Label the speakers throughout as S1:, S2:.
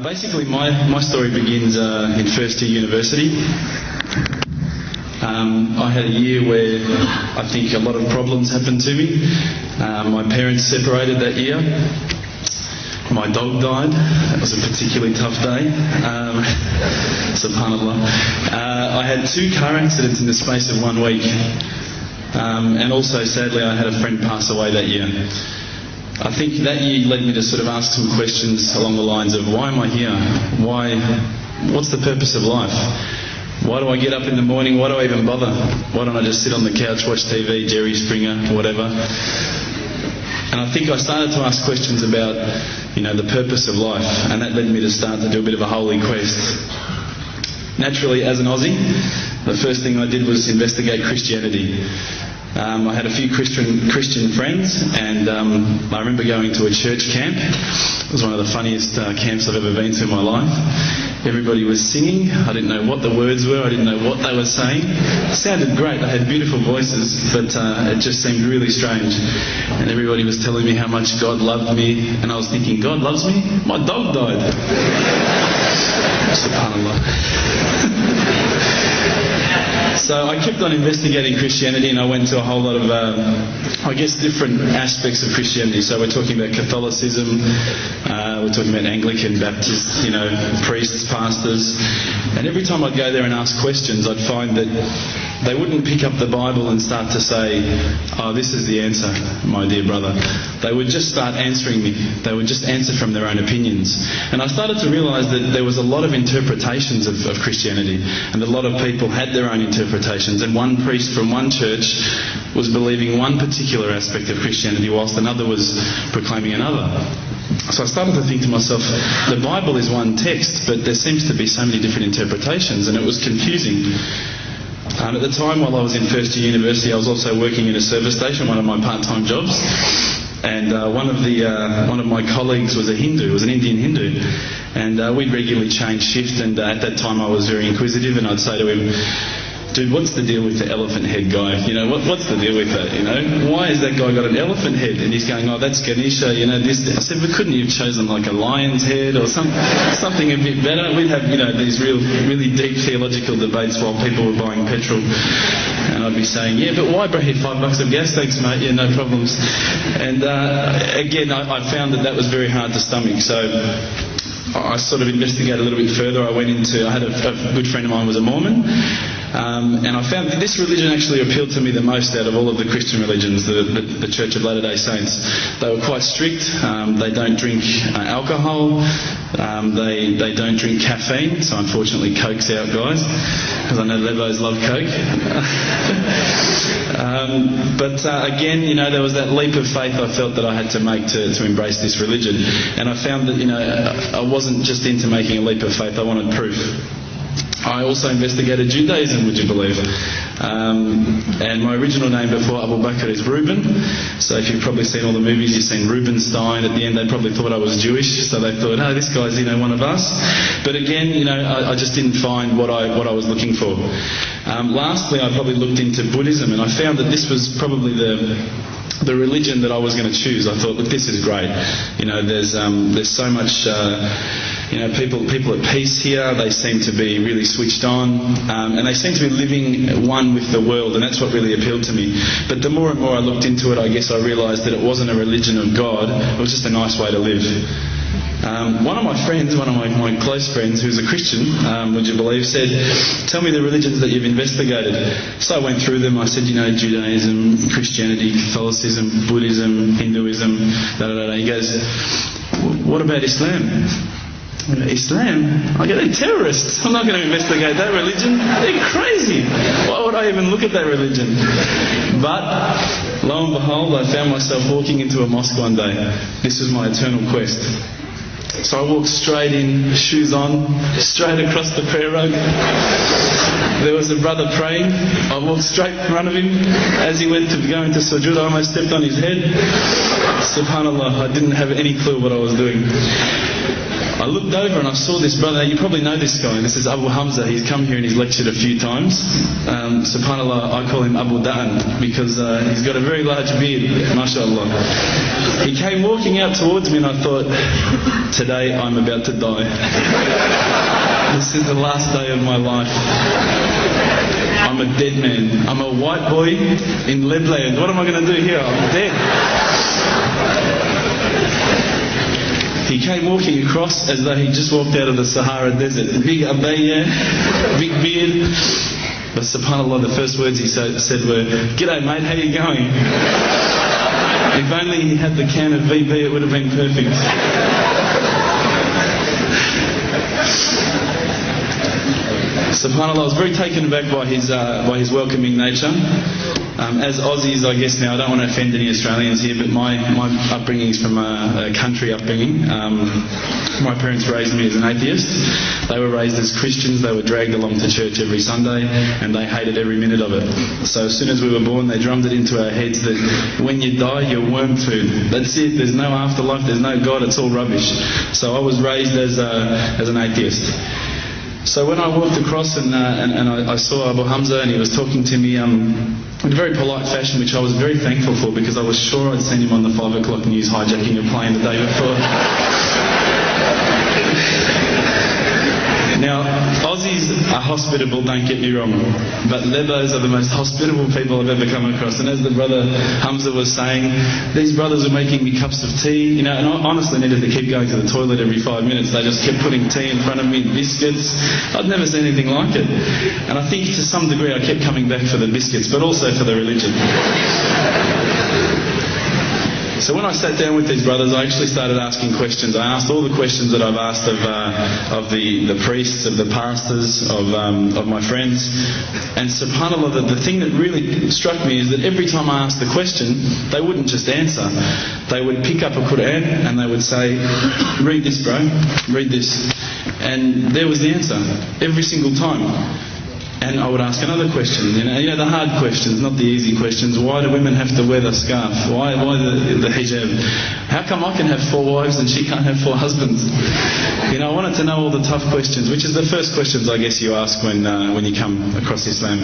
S1: Basically, my story begins in first year university. I had a year where I think a lot of problems happened to me. My parents separated that year. My dog died. That was a particularly tough day. Subhanallah. I had 2 car accidents in the space of 1 week. And also, sadly, I had a friend pass away that year. I think that year led me to sort of ask some questions along the lines of, why am I here? What's the purpose of life? Why do I get up in the morning? Why do I even bother? Why don't I just sit on the couch, watch TV, Jerry Springer, whatever? And I think I started to ask questions about, the purpose of life, and that led me to start to do a bit of a holy quest. Naturally, as an Aussie, the first thing I did was investigate Christianity. I had a few Christian friends, and I remember going to a church camp. It was one of the funniest camps I've ever been to in my life. Everybody was singing. I didn't know what the words were. I didn't know what they were saying. It sounded great. They had beautiful voices, but it just seemed really strange. And everybody was telling me how much God loved me, and I was thinking, God loves me? My dog died. Subhanallah. So I kept on investigating Christianity, and I went to a whole lot of, different aspects of Christianity. So we're talking about Catholicism, we're talking about Anglican, Baptist, priests, pastors. And every time I'd go there and ask questions, I'd find that they wouldn't pick up the Bible and start to say, oh, this is the answer, my dear brother. They would just start answering me. They would just answer from their own opinions. And I started to realise that there was a lot of interpretations of Christianity, and a lot of people had their own interpretations, and one priest from one church was believing one particular aspect of Christianity whilst another was proclaiming another. So I started to think to myself, the Bible is one text, but there seems to be so many different interpretations, and it was confusing. At the time, while I was in first year university, I was also working in a service station, one of my part-time jobs. And one of my colleagues was a Hindu, was an Indian Hindu, and we'd regularly change shift. And at that time, I was very inquisitive, and I'd say to him, dude, what's the deal with the elephant head guy? What's the deal with that? Why has that guy got an elephant head? And he's going, oh, that's Ganesha, this. I said, but couldn't you have chosen like a lion's head or something a bit better? We'd have, these really deep theological debates while people were buying petrol. And I'd be saying, yeah, but why, bro? $5 of gas, thanks, mate. Yeah, no problems. And again, I found that was very hard to stomach. So I sort of investigated a little bit further. I had a good friend of mine was a Mormon, and I found that this religion actually appealed to me the most out of all of the Christian religions, the Church of Latter-day Saints. They were quite strict. They don't drink alcohol. They don't drink caffeine, so unfortunately Coke's out, guys, because I know Levos love Coke. But again, there was that leap of faith I felt that I had to make to embrace this religion. And I found that, I wasn't just into making a leap of faith, I wanted proof. I also investigated Judaism, would you believe? And my original name before Abu Bakr is Reuben. So if you've probably seen all the movies, you've seen Reubenstein. At the end, they probably thought I was Jewish, so they thought, oh, this guy's, one of us. But again, I just didn't find what I was looking for. Lastly, I probably looked into Buddhism, and I found that this was probably the religion that I was going to choose. I thought, look, this is great. There's so much, people at peace here. They seem to be really switched on, and they seem to be living one with the world, and that's what really appealed to me. But the more and more I looked into it, I guess I realised that it wasn't a religion of God. It was just a nice way to live. One of my friends, one of my close friends, who's a Christian, would you believe, said, tell me the religions that you've investigated. So I went through them. I said, Judaism, Christianity, Catholicism, Buddhism, Hinduism, da-da-da-da. He goes, what about Islam? Islam? They're terrorists. I'm not going to investigate that religion. They're crazy. Why would I even look at that religion? But lo and behold, I found myself walking into a mosque one day. This was my eternal quest. So I walked straight in, shoes on, straight across the prayer rug. There was a brother praying. I walked straight in front of him. As he went to go into sujood, I almost stepped on his head. Subhanallah, I didn't have any clue what I was doing. I looked over and I saw this brother. You probably know this guy. This is Abu Hamza. He's come here and he's lectured a few times. SubhanAllah, I call him Abu Da'an because he's got a very large beard, mashallah. He came walking out towards me and I thought, today I'm about to die. This is the last day of my life. I'm a dead man. I'm a white boy in Lebland. What am I going to do here? I'm dead. He came walking across as though he just walked out of the Sahara Desert. Big abaya, big beard. But subhanAllah, the first words he said were, "G'day mate, how you going?" If only he had the can of VB, it would have been perfect. SubhanAllah, I was very taken aback by his welcoming nature. As Aussies, I guess now, I don't want to offend any Australians here, but my upbringing is from a country upbringing. My parents raised me as an atheist. They were raised as Christians. They were dragged along to church every Sunday, and they hated every minute of it. So as soon as we were born, they drummed it into our heads that when you die, you're worm food. That's it. There's no afterlife. There's no God. It's all rubbish. So I was raised as an atheist. So when I walked across and I saw Abu Hamza and he was talking to me in a very polite fashion, which I was very thankful for because I was sure I'd seen him on the 5 o'clock news hijacking a plane the day before. Now, Aussies are hospitable, don't get me wrong, but Lebos are the most hospitable people I've ever come across. And as the brother Hamza was saying, these brothers were making me cups of tea, and I honestly needed to keep going to the toilet every 5 minutes. They just kept putting tea in front of me, biscuits. I'd never seen anything like it. And I think to some degree I kept coming back for the biscuits, but also for the religion. So when I sat down with these brothers, I actually started asking questions. I asked all the questions that I've asked of the priests, of the pastors, of my friends. And subhanAllah, the thing that really struck me is that every time I asked the question, they wouldn't just answer. They would pick up a Quran and they would say, "Read this, bro, read this." And there was the answer, every single time. And I would ask another question, you know, the hard questions, not the easy questions. Why do women have to wear the scarf? Why the hijab? How come I can have 4 wives and she can't have 4 husbands? You know, I wanted to know all the tough questions, which is the first questions I guess you ask when you come across Islam.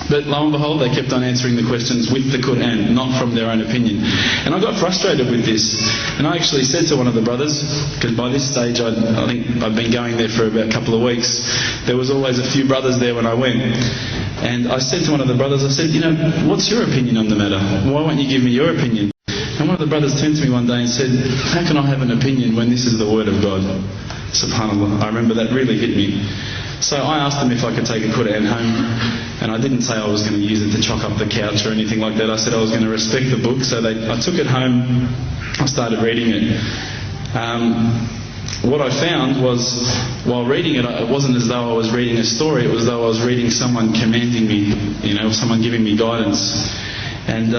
S1: But lo and behold, they kept on answering the questions with the Quran, not from their own opinion. And I got frustrated with this. And I actually said to one of the brothers, because by this stage I think I've been going there for about a couple of weeks, there was always a few brothers there when I went. And I said to one of the brothers, I said, you know, what's your opinion on the matter? Why won't you give me your opinion? And one of the brothers turned to me one day and said, how can I have an opinion when this is the word of God? SubhanAllah, I remember that really hit me. So I asked them if I could take a Quran home, and I didn't say I was going to use it to chalk up the couch or anything like that. I said I was going to respect the book, so I took it home, I started reading it. What I found was, while reading it, it wasn't as though I was reading a story, it was as though I was reading someone commanding me, you know, someone giving me guidance. And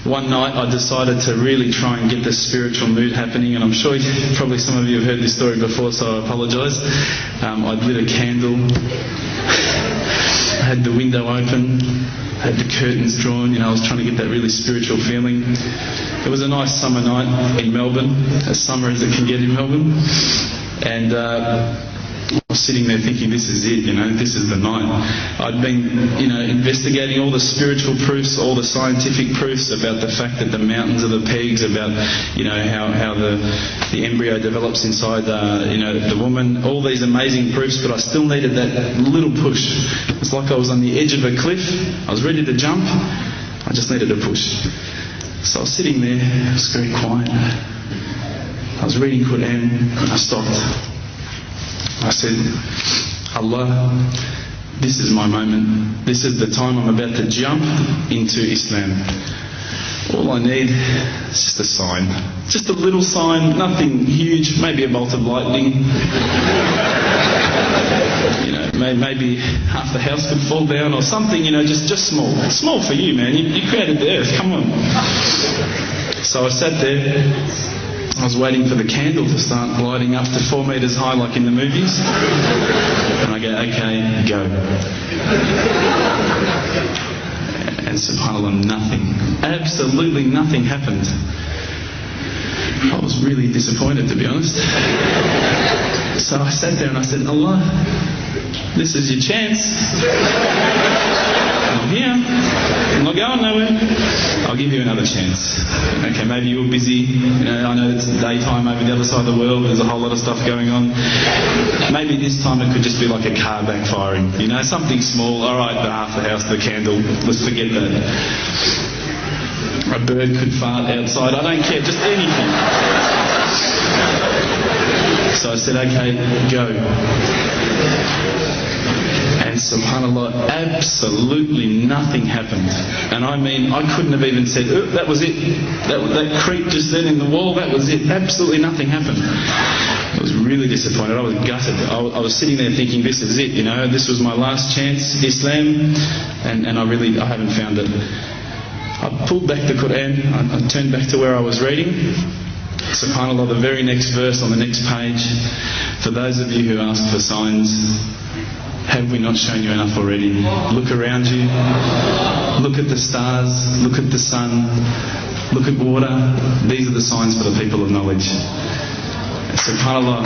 S1: one night I decided to really try and get the spiritual mood happening, and I'm sure probably some of you have heard this story before, so I apologise. I lit a candle, I had the window open, I had the curtains drawn, you know, I was trying to get that really spiritual feeling. It was a nice summer night in Melbourne, as summer as it can get in Melbourne, and I was sitting there thinking, this is it, you know, this is the night. I'd been, you know, investigating all the spiritual proofs, all the scientific proofs about the fact that the mountains are the pegs, about, you know, how the embryo develops inside, you know, the woman, all these amazing proofs, but I still needed that little push. It's like I was on the edge of a cliff, I was ready to jump, I just needed a push. So I was sitting there, it was very quiet. I was reading Quran, and I stopped. I said, Allah, this is my moment. This is the time I'm about to jump into Islam. All I need is just a sign. Just a little sign, nothing huge, maybe a bolt of lightning. You know, maybe half the house could fall down or something, you know, just small. Small for you, man. You created the earth, come on. So I sat there. I was waiting for the candle to start gliding up to 4 metres high like in the movies. And I go, okay, go. And subhanAllah, nothing. Absolutely nothing happened. I was really disappointed, to be honest. So I sat there and I said, Allah, this is your chance. I'm here. I'm not going nowhere. I'll give you another chance. Okay, maybe you're busy. You know, I know it's daytime over the other side of the world. There's a whole lot of stuff going on. Maybe this time it could just be like a car backfiring. You know, something small. All right, the half the house, the candle. Let's forget that. A bird could fart outside. I don't care. Just anything. So I said, okay, go. And subhanAllah, absolutely nothing happened. And I mean, I couldn't have even said, oh, that was it. That creep just then in the wall, that was it. Absolutely nothing happened. I was really disappointed. I was gutted. I was sitting there thinking, this is it, you know, this was my last chance, Islam, and I haven't found it. I pulled back the Quran, I turned back to where I was reading. SubhanAllah, the very next verse on the next page, for those of you who ask for signs, have we not shown you enough already? Look around you, look at the stars, look at the sun, look at water. These are the signs for the people of knowledge. SubhanAllah.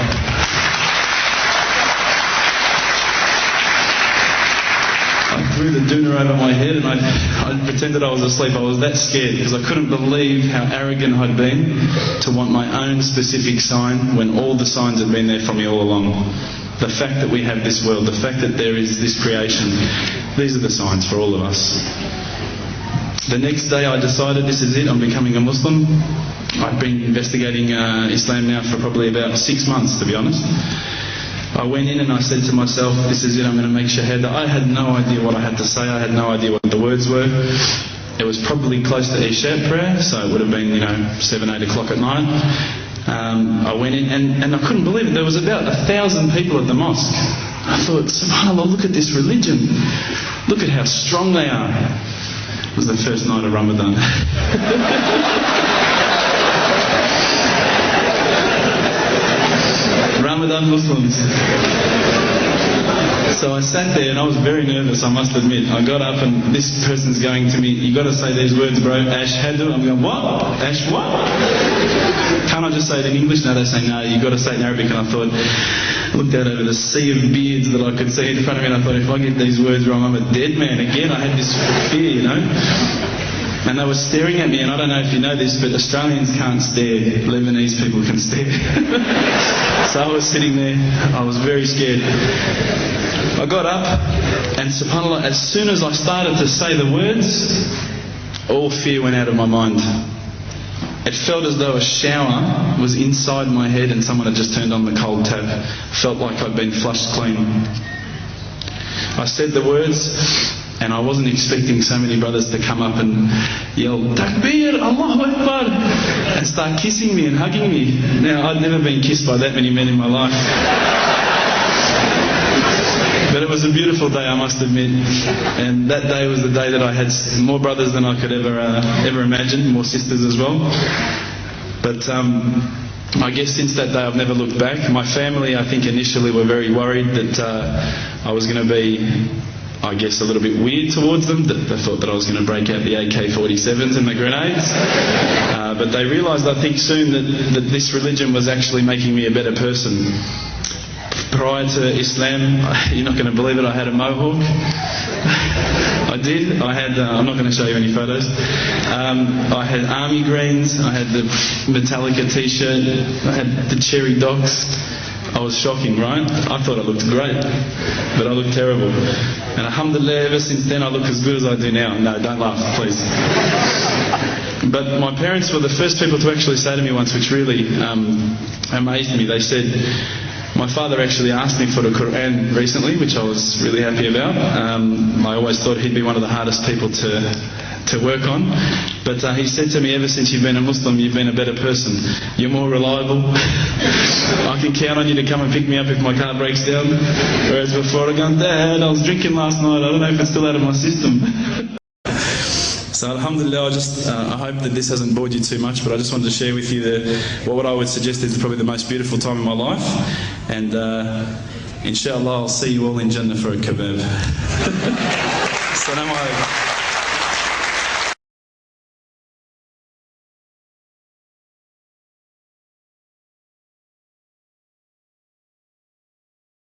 S1: I threw the doona over my head and I pretended I was asleep. I was that scared because I couldn't believe how arrogant I'd been to want my own specific sign when all the signs had been there for me all along. The fact that we have this world, the fact that there is this creation, these are the signs for all of us. The next day I decided, this is it, I'm becoming a Muslim. I've been investigating Islam now for probably about 6 months, to be honest. I went in and I said to myself, this is it, I'm going to make shahada. I had no idea what I had to say, I had no idea what the words were. It was probably close to Isha prayer, so it would have been, 7, 8 o'clock at night. I went in and I couldn't believe it. There was about 1,000 people at the mosque. I thought, subhanAllah, look at this religion. Look at how strong they are. It was the first night of Ramadan. Ramadan Muslims. So I sat there and I was very nervous, I must admit. I got up and this person's going to me, you got to say these words, bro. Ashhadu. I'm going, what? Ash what? Can't I just say it in English? No, they say, no, you got to say it in Arabic. And I thought, I looked out over the sea of beards that I could see in front of me and I thought, if I get these words wrong, I'm a dead man again. I had this fear, And they were staring at me, and I don't know if you know this, but Australians can't stare. Lebanese people can stare. So I was sitting there, I was very scared. I got up, and subhanAllah, as soon as I started to say the words, all fear went out of my mind. It felt as though a shower was inside my head and someone had just turned on the cold tap. Felt like I'd been flushed clean. I said the words, and I wasn't expecting so many brothers to come up and yell, Takbir, Allahu Akbar, and start kissing me and hugging me. Now, I'd never been kissed by that many men in my life. But it was a beautiful day, I must admit. And that day was the day that I had more brothers than I could ever imagine, more sisters as well. But I guess since that day I've never looked back. My family, I think initially were very worried that I was going to be, I guess, a little bit weird towards them. They thought that I was going to break out the AK-47s and the grenades. But they realised, I think, soon that this religion was actually making me a better person. Prior to Islam, you're not going to believe it, I had a mohawk. I did. I had, I'm not going to show you any photos. I had army greens, I had the Metallica t-shirt, I had the cherry docs. I was shocking, right? I thought I looked great, but I looked terrible. And alhamdulillah, ever since then I look as good as I do now. No, don't laugh, please. But my parents were the first people to actually say to me once, which really amazed me. They said, my father actually asked me for the Quran recently, which I was really happy about. I always thought he'd be one of the hardest people to work on. But he said to me, ever since you've been a Muslim, you've been a better person. You're more reliable. I can count on you to come and pick me up if my car breaks down. Whereas before I go, Dad, I was drinking last night. I don't know if it's still out of my system. So alhamdulillah, I hope that this hasn't bored you too much, but I just wanted to share with you what I would suggest is probably the most beautiful time in my life. And inshallah, I'll see you all in Jannah for a kebab. Assalamu alaikum.